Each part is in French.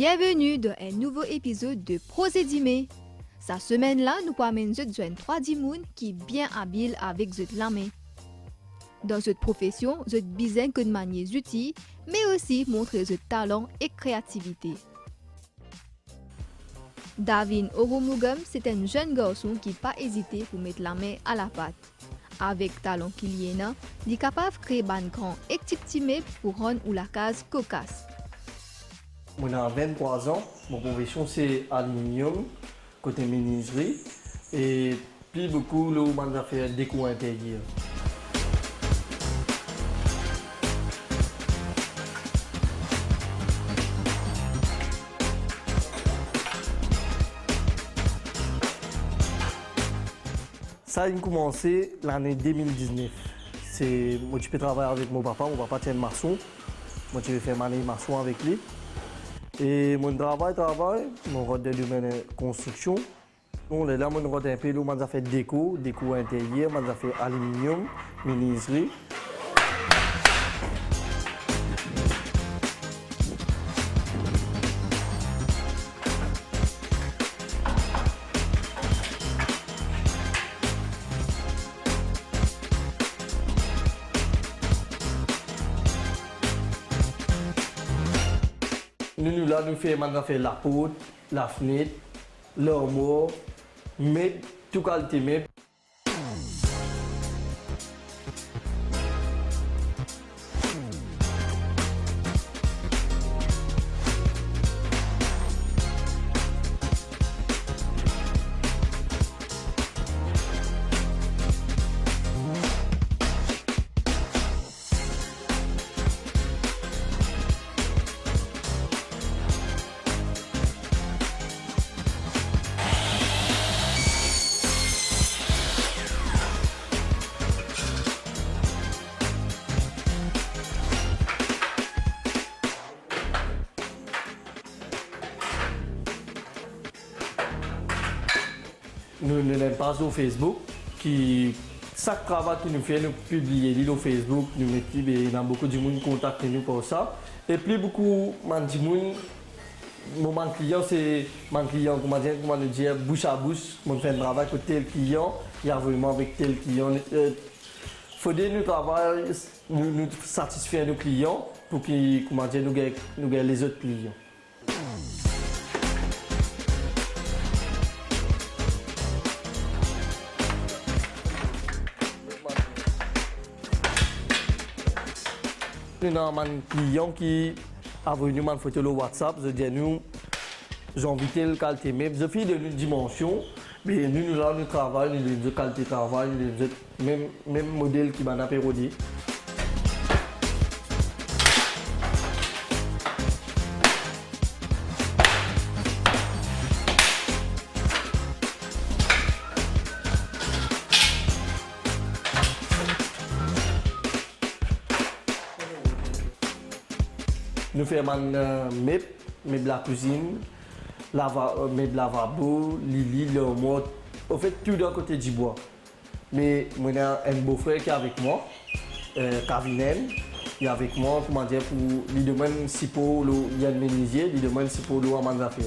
Bienvenue dans un nouveau épisode de Procédimé. Cette semaine-là, nous amènons trois dimoun qui sont bien habiles avec la main. Dans cette profession, vous êtes besoin de manier les outils, mais aussi montrer votre talent et créativité. Davin Oromugam, c'est un jeune garçon qui n'a pas hésité pour mettre la main à la pâte. Avec talent qu'il y a, il est capable de créer un grand équipement pour rendre la case cocasse. J'ai 23 ans, mon profession c'est aluminium, côté menuiserie, et plus beaucoup le monde a fait déco intérieur. Ça a commencé l'année 2019. Moi je peux travailler avec mon papa est un maçon, moi je vais faire ma maçon avec lui. Et mon travail, mon rôle de domaine construction. Donc là, mon rôle un peu, moi j'ai fait déco intérieur, moi j'ai fait aluminium, menuiserie. Nous faisons la porte, la fenêtre, l'armoire, mais tout qualité mais. Nous n'aimons pas sur Facebook. Chaque travail que nous faisons, nous publions sur Facebook. Nous mettons beaucoup de gens qui contactent nous pour ça. Et plus beaucoup de gens, mon client, c'est mon client, comment dire, bouche à bouche. On fait un travail avec tel client, il y a vraiment avec tel client. Il faut que nous travaillons, nous satisfaire nos clients pour que comment dire, nous gagnons les autres clients. Nous avons un client qui a venu une photo sur WhatsApp, je dis nous, j'ai invité le qualité, mais je fais de une dimension, mais nous travaillons, nous avons qualité de travail, nous avons même modèle qui m'a apérodi. Nous faisons meubles de la cuisine, meubles lavabo, lit, l'armoire, en fait tout d'un côté du bois. Mais moi j'ai un beau-frère qui est avec moi, Kavinen, qui est avec moi, comment dire, pour lui demander si pour il y a un menuisier, lui demande si pour l'eau à manger.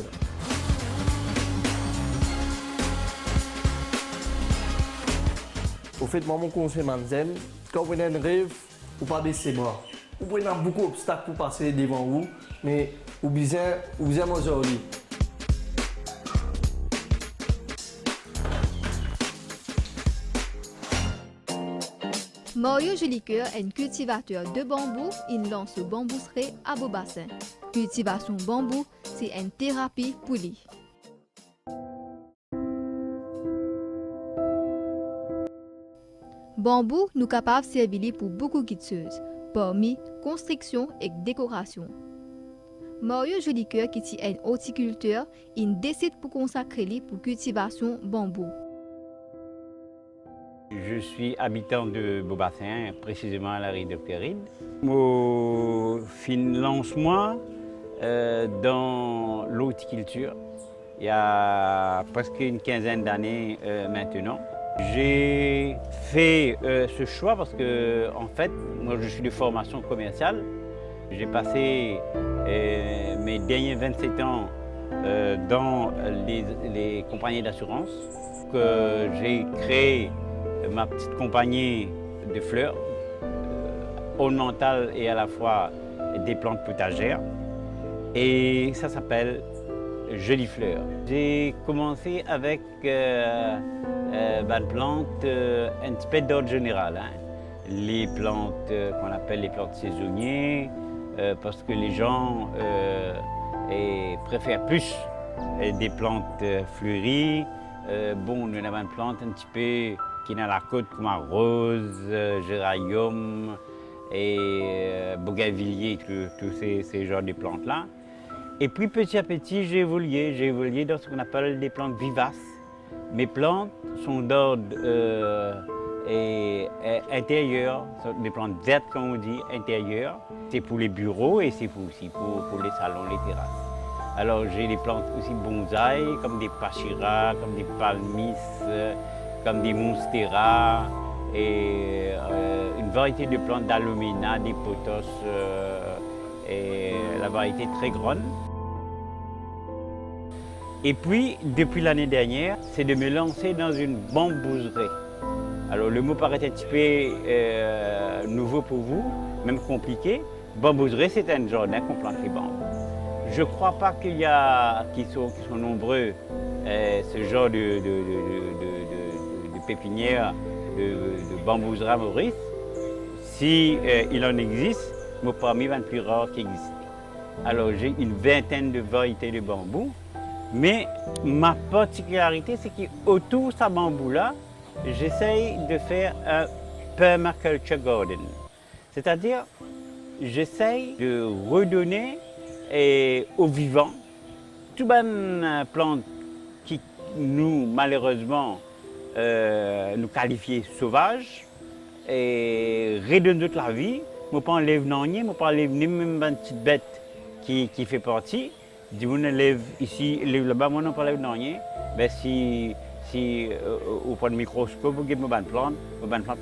Au fait, moi mon conseil m'aime, quand vous avez un rêve, vous pas baisser bras. Vous pouvez avoir beaucoup d'obstacles pour passer devant vous, mais vous avez aujourd'hui. Mario Jolicoeur est un cultivateur de bambou. Il lance le bambousserie à Beaubassin. Cultivation bambou, c'est une thérapie pour lui. Bambou nous capable de servir pour beaucoup de choses, parmi construction et décoration. Mario Jolicoeur, qui est un horticulteur, il décide pour consacrer pour cultivation bambou. Je suis habitant de Beaubassin, précisément à la rue de Floride. Mon lancement dans l'horticulture, il y a presque une quinzaine d'années maintenant. J'ai fait ce choix parce que, en fait, moi je suis de formation commerciale. J'ai passé mes derniers 27 ans dans les compagnies d'assurance, que j'ai créé ma petite compagnie de fleurs ornementales et à la fois des plantes potagères. Et ça s'appelle Jolies Fleurs. J'ai commencé avec une plante un petit peu d'ordre général. Hein. Les plantes qu'on appelle les plantes saisonnières, parce que les gens préfèrent plus des plantes fleuries. Bon, nous avons une plante un petit peu qui est dans la côte comme la rose, géranium et bougainvillier, tous ces genres de plantes-là. Et puis petit à petit, j'ai évolué dans ce qu'on appelle des plantes vivaces. Mes plantes sont d'ordre intérieur, des plantes vertes, comme on dit, intérieures. C'est pour les bureaux et c'est aussi pour les salons, les terrasses. Alors j'ai des plantes aussi bonsaï, comme des pachira, comme des palmis, comme des monstera, et une variété de plantes d'alumina, des pothos, et la variété est très grande. Et puis, depuis l'année dernière, c'est de me lancer dans une bambouserie. Alors le mot paraît un petit peu nouveau pour vous, même compliqué. Bambouserie, c'est un jardin qu'on plante les bambous. Je ne crois pas qu'ils sont nombreux, ce genre de pépinière de bambouserie à Maurice. Si il en existe, mais parmi les plus rares qui existent. Alors j'ai une vingtaine de variétés de bambous, mais ma particularité, c'est qu'autour de ce bambou-là, j'essaye de faire un permaculture garden. C'est-à-dire, j'essaye de redonner aux vivants toutes les plantes qui nous, malheureusement, nous qualifions sauvages et redonner toute la vie. Je ne peux pas enlever rien, je ne peux pas enlever même une petite bête qui fait partie. Si on lève ici, lève là-bas, moi, on ne peut pas enlever rien. Ben, si au point de microscope, vous avez une plante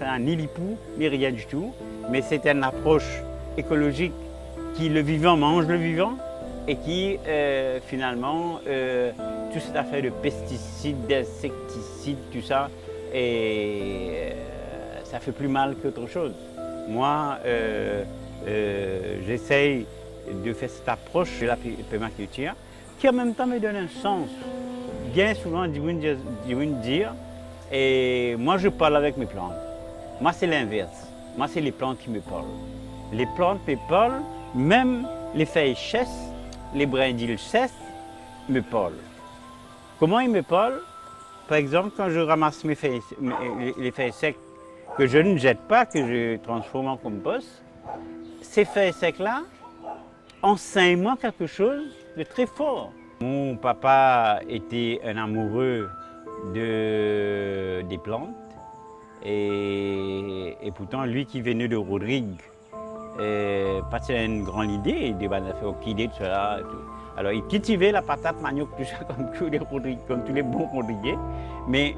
n'a ni l'hypou, ni rien du tout. Mais c'est une approche écologique qui le vivant mange le vivant et qui finalement, toute cette affaire de pesticides, d'insecticides, tout ça, ça fait plus mal qu'autre chose. Moi, j'essaye de faire cette approche de la permaculture qui en même temps me donne un sens. Bien souvent, dire, et moi je parle avec mes plantes. Moi c'est l'inverse. Moi c'est les plantes qui me parlent. Les plantes me parlent, même les feuilles sèches, les brindilles sèches me parlent. Comment ils me parlent? Par exemple, quand je ramasse les feuilles secs que je ne jette pas, que je transforme en compost, ces feuilles secs-là enseignent moi quelque chose de très fort. Mon papa était un amoureux des plantes et pourtant lui qui venait de Rodrigue, partait une grande idée de faire orchidées, tout cela. Alors il cultivait la patate manioc, tout ça comme tous les bons Rodriguais, mais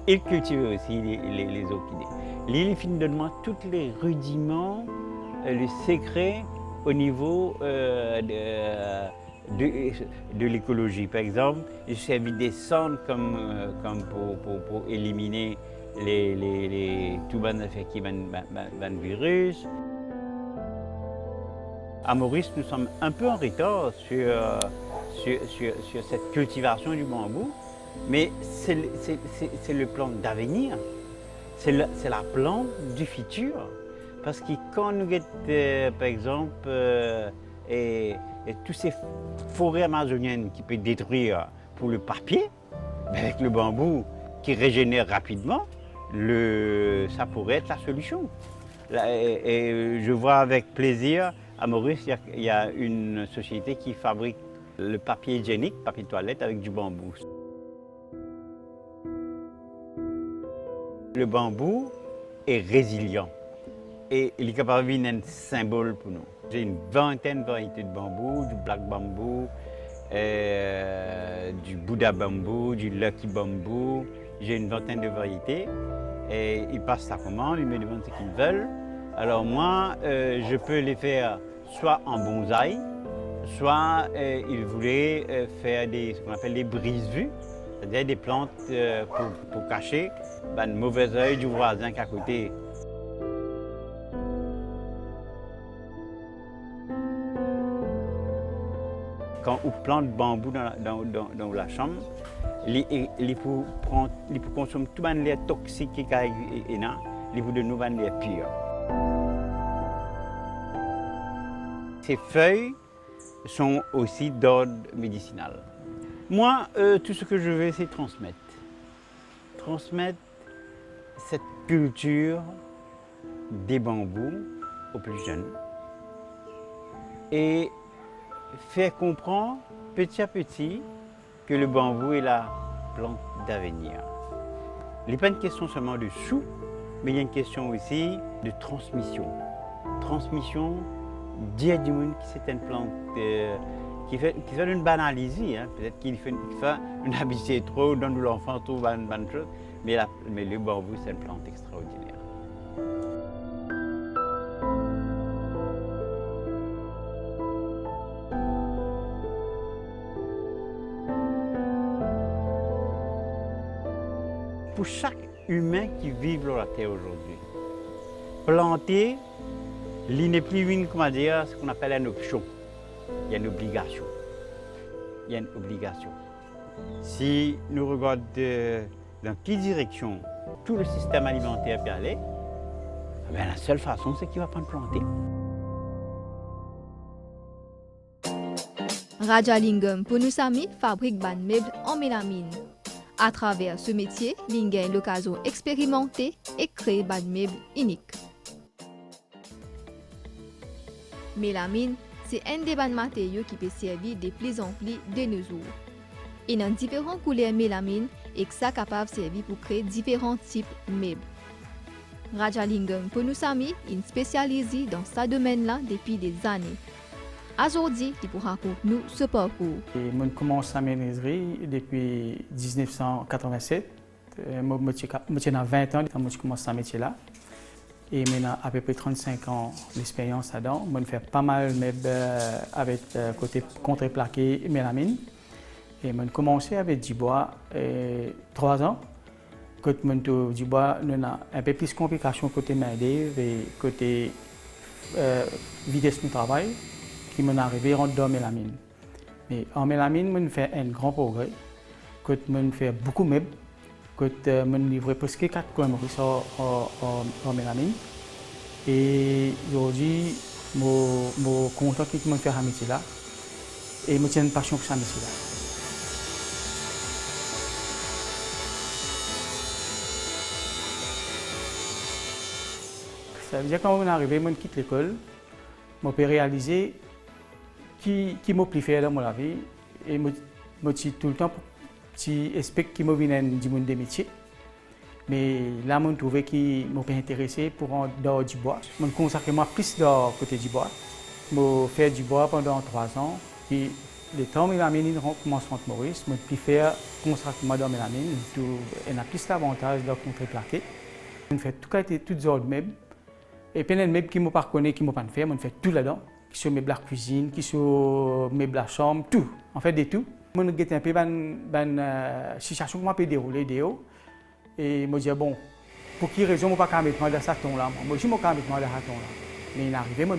il cultivait aussi les orchidées. Il finit de moi tous les rudiments, les secrets au niveau de l'écologie. Par exemple, il servi des sondes comme pour éliminer tout les virus. À Maurice, nous sommes un peu en retard sur cette cultivation du bambou, mais c'est le plan d'avenir, c'est la plante du futur. Parce que quand nous avons, par exemple, toutes ces forêts amazoniennes qui peuvent détruire pour le papier, avec le bambou qui régénère rapidement, ça pourrait être la solution. Et je vois avec plaisir, à Maurice, il y a une société qui fabrique le papier hygiénique, papier de toilette avec du bambou. Le bambou est résilient et il est capable de devenir un symbole pour nous. J'ai une vingtaine de variétés de bambou, du black bambou, du Buddha bambou, du lucky bambou. J'ai une vingtaine de variétés et ils passent sa commande, ils me demandent ce qu'ils veulent. Alors moi, je peux les faire soit en bonsaï, soit ils voulaient faire ce qu'on appelle des brise-vues, c'est-à-dire des plantes pour cacher le mauvais œil du voisin qui est à côté. Quand on plante bambou dans la chambre, il faut consommer tout l'air toxique qui est là, il faut de nous l'air pur. Ces feuilles sont aussi d'ordre médicinal. Moi, tout ce que je veux, c'est transmettre. Transmettre cette culture des bambous aux plus jeunes. Et faire comprendre petit à petit que le bambou est la plante d'avenir. Il n'est pas une question seulement de sous, mais il y a une question aussi de transmission. Transmission, dire du monde que c'est une plante qui fait une banalité. Hein. Peut-être qu'il fait une habitude trop, donne l'enfant trop bonne chose, mais le bambou, c'est une plante extraordinaire. Pour chaque humain qui vit sur la Terre aujourd'hui, planter, il n'est plus ce qu'on appelle une option. Il y a une obligation. Il y a une obligation. Si nous regardons dans quelle direction tout le système alimentaire peut aller, la seule façon, c'est qu'il va prendre planter. Rajalingam Ponusami fabrique ban meubles en mélamine. À travers ce métier, il gagne l'occasion d'expérimenter et créer ban meubles uniques. Mélamine, c'est un des matériaux qui peut servir de plus en plus de nos jours. Et dans différentes couleurs mélamine, et que ça est capable de servir pour créer différents types de meubles. Rajalingam Ponusami est spécialisé dans ce domaine-là depuis des années. Aujourd'hui, il pourra raconter nous ce parcours. Je commence la menuiserie depuis 1987. J'ai 20 ans quand je commence ce métier-là. Et maintenant, à peu près 35 ans d'expérience là-dedans. Je fais pas mal de meubles avec côté contreplaqué et mélamine. Et je commencé avec du bois 3 ans. Quand je du bois, on a un peu plus de complications côté main-d'œuvre et côté vitesse de travail qui m'est arrivé rentre dans mélamine. Mais en mélamine, je fais un grand progrès. Quand je fais beaucoup de meubles, quand je livre presque 4 km en mélamine. Et aujourd'hui, je suis content que je fasse ce métier-là. Et je tiens une passion pour ce métier-là. Ça veut dire que quand on est arrivé, je quitte l'école, je peux réaliser qui m'a plu faire dans ma vie. Et je suis tout le temps j'espère qu'il me vient du monde des métiers. Mais là, je trouve qu'il m'a intéressé pour dans du bois. Je me consacre plus dans le côté du bois. Je fais du bois pendant 3 ans. Puis, le temps où mélamine commence à Maurice, je peux faire consacrer dans mélamine. Il y a plus d'avantages dans le contreplaqué. Je fais toutes sortes de meubles. Et puis, il y a des meubles qui ne m'ont pas reconnu, qui ne m'ont pas fait. Je fais tout là-dedans. Qui sont meubles à cuisine, qui sont meubles à chambre, tout. En fait, de tout. Je me suis un peu la situation qui m'a déroulé dehors. Et je me dis, bon, pour quelle raison je ne peux pas mettre dans ce ton-là? Moi, je ne peux pas mettre dans ce ton-là. Mais il est arrivé, je me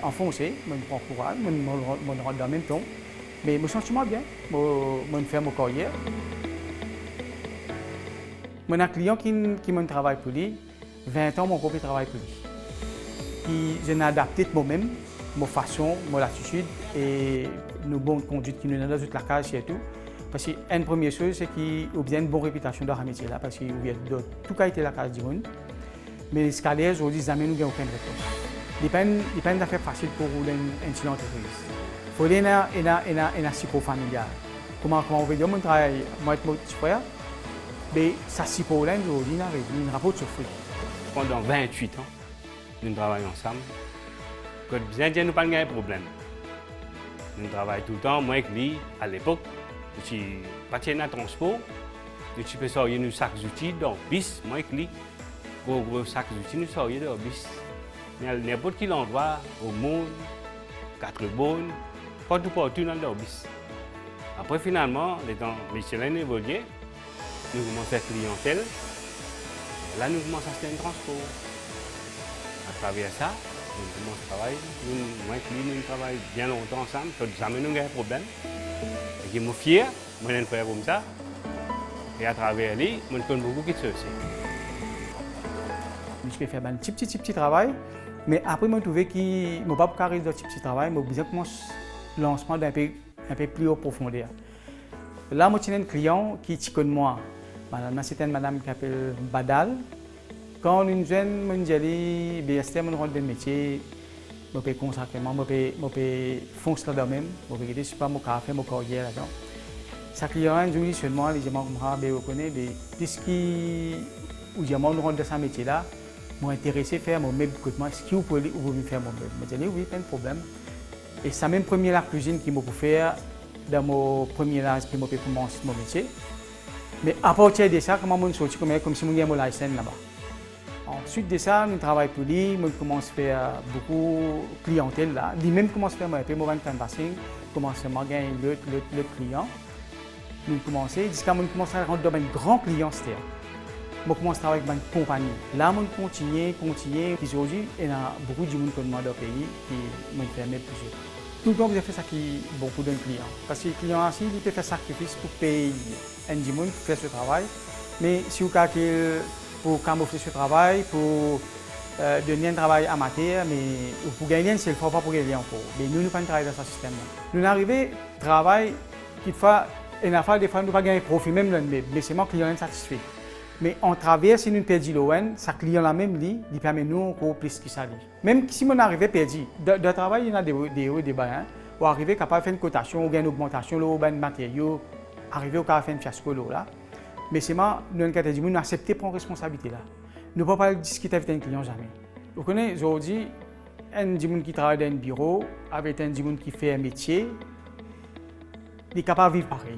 enfoncer, je me prends courage, je me rentre dans le même ton. Mais je me sens bien, je me fais mon carrière. J'ai un client qui me travaille pour lui, 20 ans, mon propre travail pour lui. Je l'ai adapté de moi-même, ma façon, mon attitude et nos bonnes conduites qui nous donnent dans toute la case et tout. Parce qu'une première chose, c'est qu'il y a une bonne réputation dans ce métier-là, parce qu'il y a tout qui a été la case du monde. Mais les scalaires, aujourd'hui, jamais nous n'avons aucune réponse. Ce n'est pas une affaire facile pour rouler une petite entreprise. Il faut aller un support familial. Comment on veut dire, mon travail, moi et mon petit frère, mais ça support-là, aujourd'hui, il y a un rapport de souffrir. Pendant 28 ans, nous travaillons ensemble. Quand les Indiens n'ont pas de problème. Nous travaillons tout le temps, moi et lui, à l'époque. Je suis parti dans le transport. Je suis passé dans un sac d'outils dans le bus, moi et lui. Gros sac d'outils, nous sommes dans le bus. N'importe quel endroit au monde, 4 bonnes, partout dans le bis. Après, finalement, les temps Michelin évolué, nous commençons à faire clientèle. Et là, nous commençons à faire un transport. À travers ça, nous commençons à travailler. Moi et lui, nous travaillons bien longtemps ensemble. Jamais nous avons un problème. Et je suis fier, moi, je faire comme ça. Et à travers lui, je connais beaucoup de choses. Je peux faire un petit travail, mais après, je trouve que je ne peux pas carrer de petit travail, mais je commence le lancement d'un peu plus haut profondeur. Là, je suis un client qui connaît moi. C'est une madame qui s'appelle Badal. Quand une jeune me dit que je rentre dans le métier, je peux consacrer, je peux foncer là-dedans même, je peux aider super mon café, mon carrière là-dedans. Sa cliente dit seulement, les gens me reconnaissent, puisque nous rentrons dans ce métier-là, je suis intéressé à faire mon meuble de côté. Est-ce que vous pouvez faire mon meuble? Je dis oui, pas de problème. Et c'est même premier la cuisine qui m'a pu faire dans mon premier âge qui m'a pu commencer mon métier. Mais à partir de ça, comment je suis sorti comme si je avais mon licence là-bas. Ensuite de ça, je travaille pour lui, je commence à faire beaucoup de clientèle là. Lui même commence à faire mon canvassing, commence à gagner le client. Je commence à rentrer dans un grand client. Je commence à travailler avec une compagnie. Là, je continue. Aujourd'hui, il y a beaucoup de gens qui demandent au pays qui m'ont fait mettre plusieurs. Tout le temps, je fais ça qui beaucoup d'un client. Parce que le client aussi, il peut faire sacrifice pour payer un gens pour faire ce travail. Mais si vous calculez pour camoufler ce travail, pour donner un travail amateur, mais pour gagner, c'est le faut pas pour gagner encore. Mais nous, nous pas travailler dans ce système. Nous arrivons à travail qui fait une affaire, des fois, nous ne pas gagner profit même là, mais c'est mon client satisfait. Mais en travers, si nous perdons l'ON, sa client la même lui, il permet nous encore plus que ça. Même si on arrive perdu, de travail, il y a des hauts et des bas. Hein, ou arriver capable de faire une cotation, ou une augmentation, ou un matériau, arriver au cas de faire un fiasco là. Mais c'est moi, nous avons accepté de prendre responsabilité là. Nous ne pouvons pas discuter avec un client jamais. Vous connaissez aujourd'hui, un gens qui travaille dans un bureau, avec un gens qui fait un métier, il est capable de vivre pareil.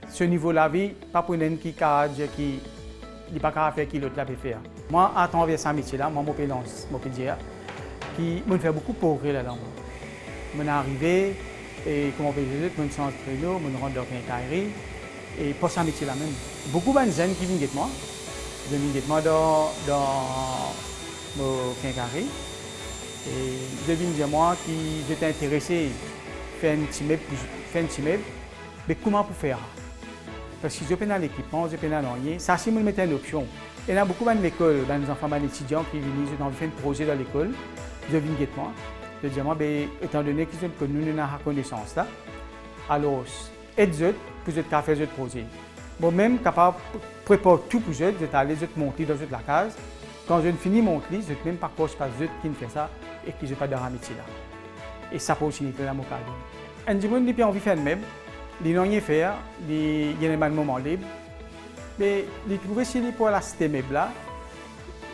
Ce niveau-là, pas pour un qui n'est pas capable de faire ce que l'autre peut faire. Moi, à travers ce métier-là, moi, je peux dire qui me fait beaucoup progrès là-dedans. Je suis arrivé, et comme on peut dire, je suis en créneau, je rentre dans un carré, et pour ce métier-là même. Beaucoup de jeunes qui viennent de moi, dans mon carré, et je viens de moi qui j'étais intéressé à faire un petit meuble, mais comment pour faire? Parce que je peux dans l'équipement, je peux dans rien. Ça, si je mettais une option. Il y a beaucoup d'écoles, des enfants, des étudiants qui viennent, ils ont fait un projet dans l'école. Je viens de moi. Je dis, étant donné que nous avons la reconnaissance là, alors, aide-eux pour faire ce projet. Moi-même, capable de préparer tout pour eux, je vais aller monter dans la case. Quand je finis mon lit, je ne sais même pas quoi je passe qui me fait ça et qui ne pas dans la métier là. Et ça peut aussi être dans mon cas. Un jour, il a envie de faire le même. Il n'a rien fait, il y a un moment libre. Mais il trouve si il pour la cité meuble là,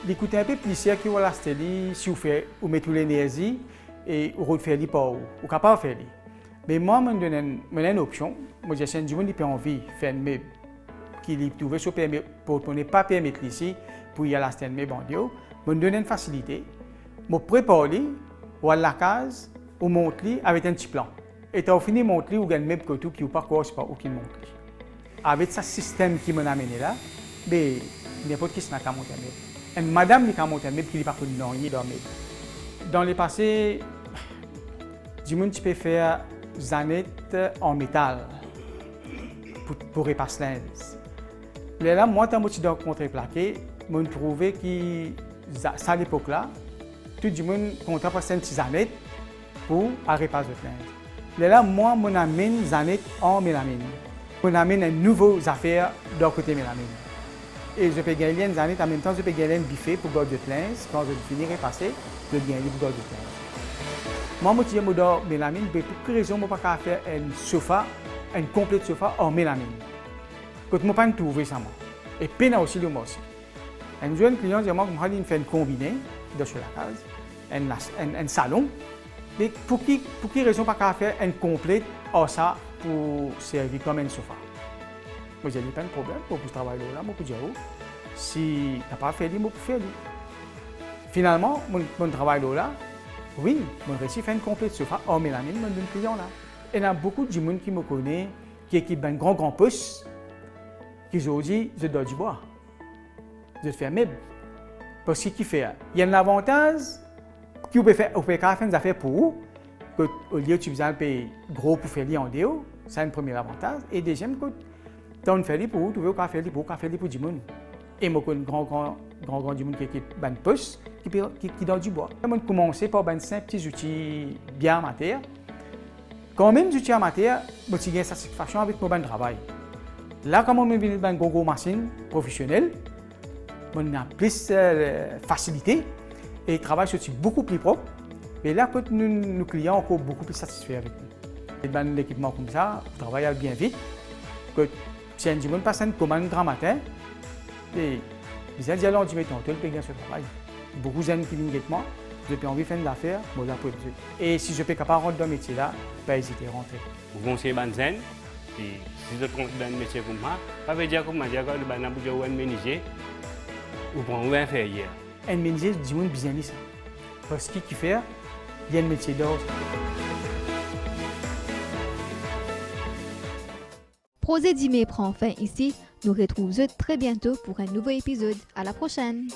il coûte un peu plus cher que la cité si vous faites ou mettez l'énergie et vous refaites les pas ou capable de faire. Mais moi, je donne une option. Moi, j'ai un jour qui a envie de faire un meuble qui lui trouve sur permis pour ne pas permettre ici pour y aller la cité meuble en Dieu. Je donne une facilité. Je prépare ou à la case ou monte avec un petit plan. Et tu as fini mon lit ou un meuble que tout qui ou pas quoi, c'est pas aucun monte. Avec ce système qui m'a amené là, ben n'importe qui n'a qu'à monter un meuble. Une madame qui a monté un meuble qui n'est pas connu dans le meuble. Dans le passé, du monde tu peux faire zanettes en métal pour repasser l'indice. Mais là, moi, quand je suis dans le contreplaqué, je trouvais que à l'époque là, tout le monde contrepassait une petite zanette pour repasser l'indice. Là, moi, je amène Zanet en mélamine. Je amène une nouvelle affaire de côté mélamine. Et je peux gagner une Zanet en même temps, je peux gagner un buffet pour garder de linge. Quand je finirai passer, je vais gagner pour garder de linge. Moi, je suis dans mélamine, mais pour quelle raison je ne peux pas faire un sofa, un complet sofa en mélamine. Quand je ne peux pas trouver ça. Et peine aussi le mot. Un jeune client, je fais un combiné dans la case, un salon. Mais pour quelle raison pas faire un complet à ça pour servir comme un sofa? Moi, je n'ai pas de problème pour travailler là, je peux dire si tu n'as pas fait, je peux faire. Finalement, mon travail là, Oui, mon récit fait une complète sofa en mélanine, mon client là. Et il y a beaucoup de gens qui me connaissent, qui équipent un grand poste, qui ont dit, je dois du bois. Je fais meuble. Parce qu'il fait, il y a un avantage que vous pouvez faire des affaires pour vous, que au lieu de utiliser un peu gros pour faire en déo, c'est un premier avantage. Et deuxième, que tu as fait pour vous, tu veux faire pour du monde. Et moi, un grand du monde qui équipe un poste, qui donne du bois. On commence par un simple petits outils bien en matière. Quand même, les outils en matière, je suis satisfaction avec mon travail. Là, quand on vient avec une gros machine professionnelle, on a plus de facilité et le travail est beaucoup plus propre. Et là, quand nos clients sont beaucoup plus satisfaits avec nous. Et dans l'équipement comme ça, on travaille bien vite. Si un jour, on passe une commande grand matin, et ils disent alors, tu mets ton tel paye ce travail. Beaucoup de gens qui viennent avec moi, j'ai envie de faire une affaire, moi là pour eux. Et si je suis capable de rentrer dans le métier là, pas hésiter à rentrer. Vous conseillez Banzen, puis si je rentre dans un métier comme moi, pas veut dire que moi, je vais un menuisier ou un inférieur. Un menuisier, du monde business. Parce qu'il fait, il y a un métier d'or. Projet Dimé prend fin ici. Nous retrouvons très bientôt pour un nouveau épisode. À la prochaine!